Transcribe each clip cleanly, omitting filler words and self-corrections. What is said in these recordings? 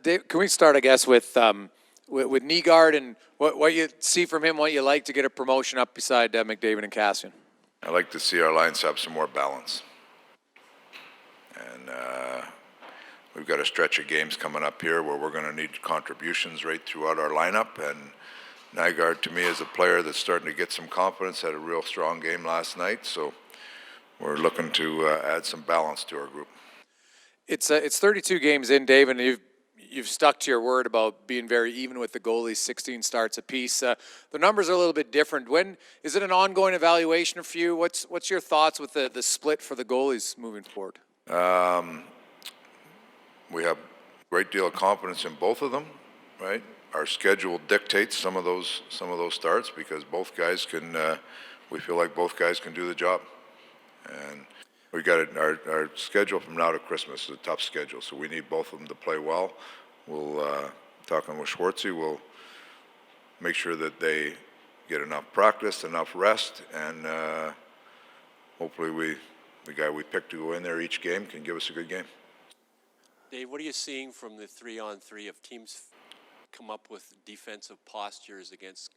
Dave, can we start, I guess, with Nygaard and what you see from him, what you like to get a promotion up beside McDavid and Cassian? I like to see our lines have some more balance. And we've got a stretch of games coming up here where we're going to need contributions right throughout our lineup. And Nygaard, to me, is a player that's starting to get some confidence, had a real strong game last night. So we're looking to add some balance to our group. It's 32 games in, Dave, and you've stuck to your word about being very even with the goalies, 16 starts apiece. The numbers are a little bit different. When is it an ongoing evaluation for you? What's your thoughts with the split for the goalies moving forward? We have a great deal of confidence in both of them, right? Our schedule dictates some of those starts because both guys can. We feel like both guys can do the job, and we got our schedule from now to Christmas is a tough schedule, so we need both of them to play well. We'll talking with Schwartzy, we'll make sure that they get enough practice, enough rest, and hopefully the guy we pick to go in there each game can give us a good game. Dave, what are you seeing from the 3-on-3 of teams come up with defensive postures against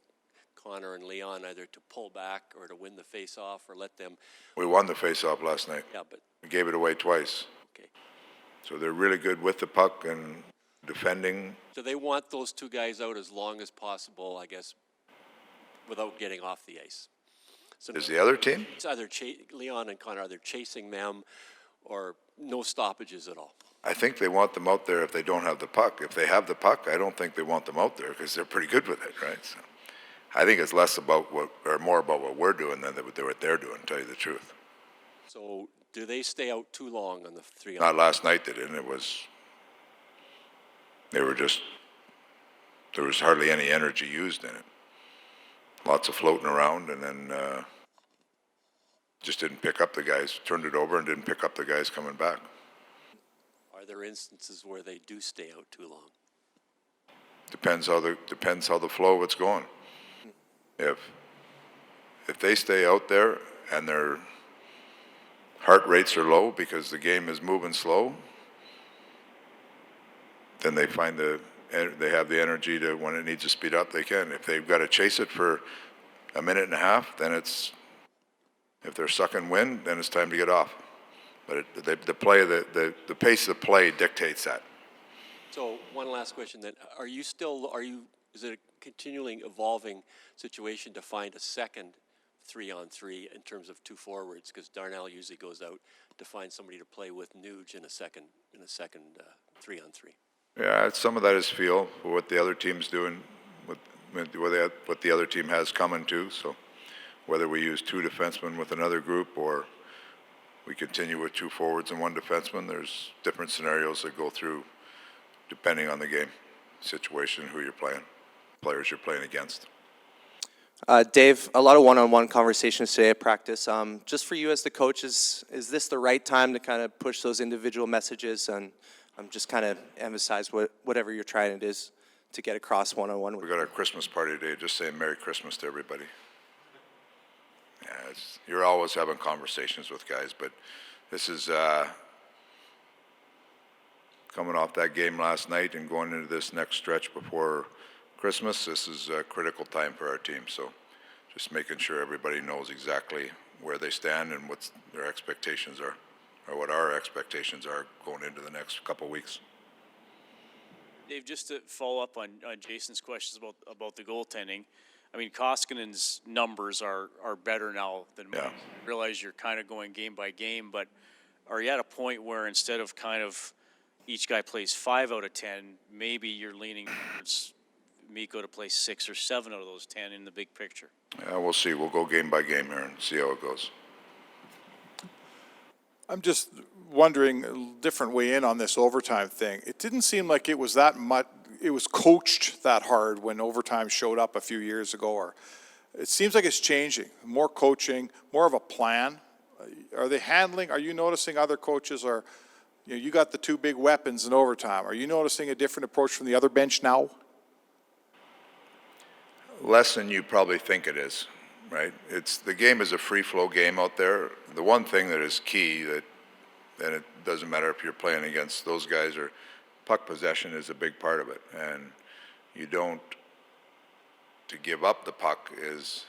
Connor and Leon, either to pull back or to win the face-off or let them? We won the face-off last night. Yeah, but we gave it away twice. Okay. So they're really good with the puck and defending. So they want those two guys out as long as possible, I guess, without getting off the ice. So is the other team? It's either Leon and Connor, either chasing them or no stoppages at all. I think they want them out there if they don't have the puck. If they have the puck, I don't think they want them out there because they're pretty good with it, right? So I think it's less about more about what we're doing than what they're doing, to tell you the truth. So do they stay out too long on the 3-on-3? Not last night they didn't. There was hardly any energy used in it. Lots of floating around, and then just didn't pick up the guys, turned it over and didn't pick up the guys coming back. Are there instances where they do stay out too long? Depends how the flow of it's going. If they stay out there and their heart rates are low because the game is moving slow, then they find they have the energy to, when it needs to speed up, they can. If they've got to chase it for a minute and a half, then if they're sucking wind, then it's time to get off. But the pace of the play dictates that. So one last question then. Is it a continually evolving situation to find a second 3-on-3 in terms of two forwards? Because Darnell usually goes out to find somebody to play with Nuge in a second 3-on-3. Yeah, some of that is feel for what the other team's doing, what the other team has coming to. So whether we use two defensemen with another group or we continue with two forwards and one defenseman, there's different scenarios that go through depending on the game situation, who you're playing, players you're playing against. Dave, a lot of one-on-one conversations today at practice. Just for you as the coach, is this the right time to kind of push those individual messages and just kind of emphasize whatever you're trying it is to get across one-on-one? We got our Christmas party today, just saying Merry Christmas to everybody. Yeah, you're always having conversations with guys, but this is coming off that game last night and going into this next stretch before Christmas. This is a critical time for our team, so just making sure everybody knows exactly where they stand and what their expectations are, or what our expectations are going into the next couple of weeks. Dave, just to follow up on Jason's questions about the goaltending, I mean, Koskinen's numbers are better now than mine. I realize you're kind of going game by game, but are you at a point where instead of kind of each guy plays 5 out of 10, maybe you're leaning towards Mikko to play 6 or 7 out of those 10 in the big picture? Yeah, we'll see. We'll go game by game here and see how it goes. I'm just wondering a different way in on this overtime thing. It didn't seem like it was that much. It was coached that hard when overtime showed up a few years ago, or it seems like it's changing. More coaching, more of a plan. Are you noticing other coaches are, you got the two big weapons in overtime. Are you noticing a different approach from the other bench now? Less than you probably think it is, right? The game is a free flow game out there. The one thing that is key and it doesn't matter if you're playing against those guys or puck possession is a big part of it, and you don't, to give up the puck is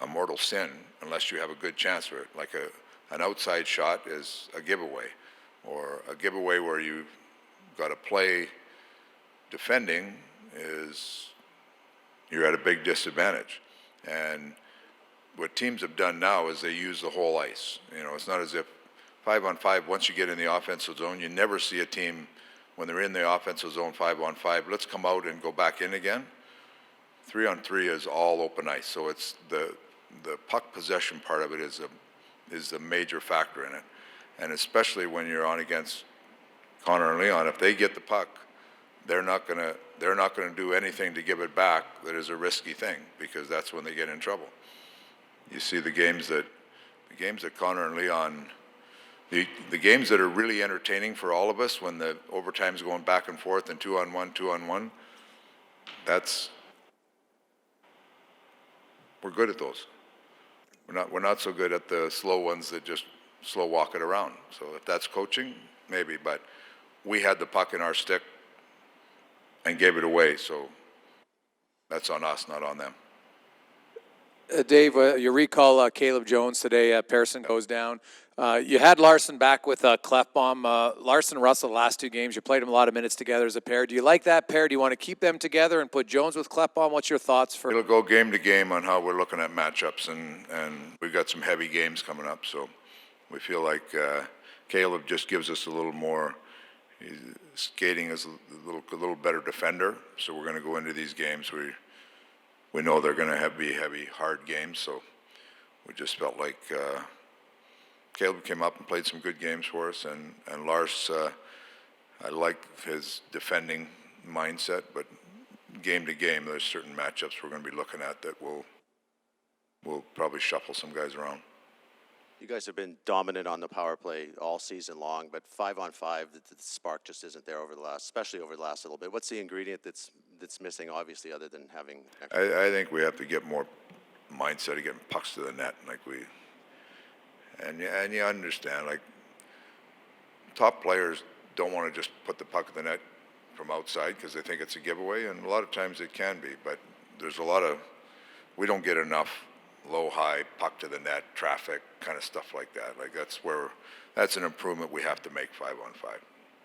a mortal sin unless you have a good chance for it. Like an outside shot is a giveaway, or a giveaway where you've got to play defending is you're at a big disadvantage. And what teams have done now is they use the whole ice. You know, it's not as if 5-on-5, once you get in the offensive zone, you never see a team when they're in the offensive zone 5-on-5, let's come out and go back in again. 3-on-3 is all open ice. So it's the puck possession part of it is a major factor in it. And especially when you're on against Connor and Leon, if they get the puck, they're not gonna do anything to give it back that is a risky thing, because that's when they get in trouble. You see the games that Connor and Leon, the games that are really entertaining for all of us when the overtime's going back and forth and 2-on-1, we're good at those. We're not so good at the slow ones that just slow walk it around. So if that's coaching, maybe, but we had the puck in our stick and gave it away, so that's on us, not on them. Dave, you recall Caleb Jones today. Pearson goes down. You had Larson back with Clefbaum. Larson and Russell, the last two games, you played them a lot of minutes together as a pair. Do you like that pair? Do you want to keep them together and put Jones with Clefbaum? What's your thoughts for? It'll go game to game on how we're looking at matchups, and we've got some heavy games coming up, so we feel like Caleb just gives us a little more. He's skating as a little better defender, so we're going to go into these games. We know they're going to be heavy, hard games, so we just felt like Caleb came up and played some good games for us, and Lars, I like his defending mindset, but game to game, there's certain matchups we're going to be looking at that we'll probably shuffle some guys around. You guys have been dominant on the power play all season long, but 5-on-5, the spark just isn't there especially over the last little bit. What's the ingredient that's missing, obviously, other than having? I think we have to get more mindset of getting pucks to the net, and you understand, like, top players don't want to just put the puck in the net from outside because they think it's a giveaway, and a lot of times it can be, but there's we don't get enough low-high, puck to the net, traffic, kind of stuff like that. Like, that's an improvement we have to make 5-on-5.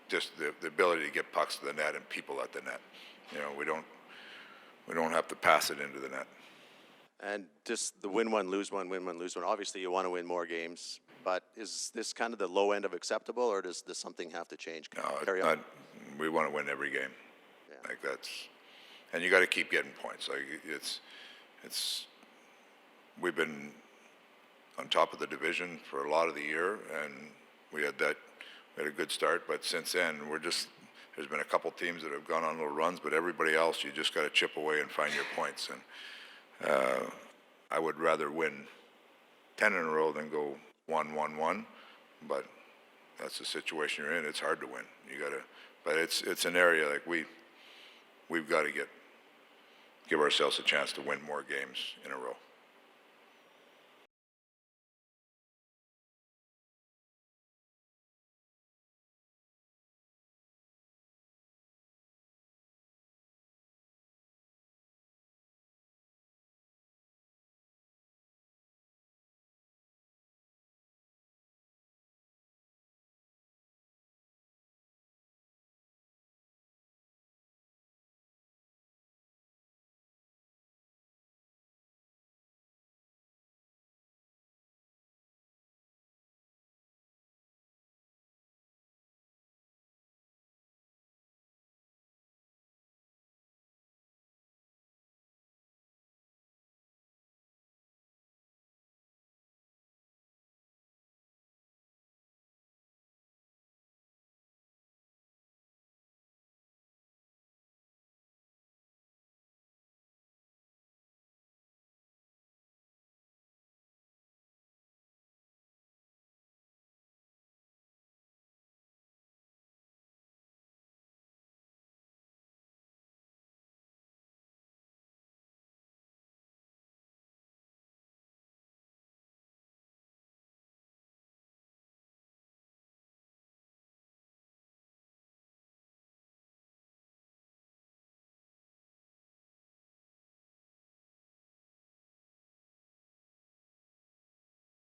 Just the ability to get pucks to the net and people at the net. You know, we don't have to pass it into the net. And just the win one, lose one, win one, lose one. Obviously, you want to win more games, but is this kind of the low end of acceptable, or does something have to change? No, we want to win every game. Yeah. Like, and you got to keep getting points. Like, we've been on top of the division for a lot of the year, and we had a good start, but since then, there's been a couple teams that have gone on little runs, but everybody else, you just got to chip away and find your points. And I would rather win 10 in a row than go 1-1-1, but that's the situation you're in. It's hard to win. But it's an area like we've got to give ourselves a chance to win more games in a row.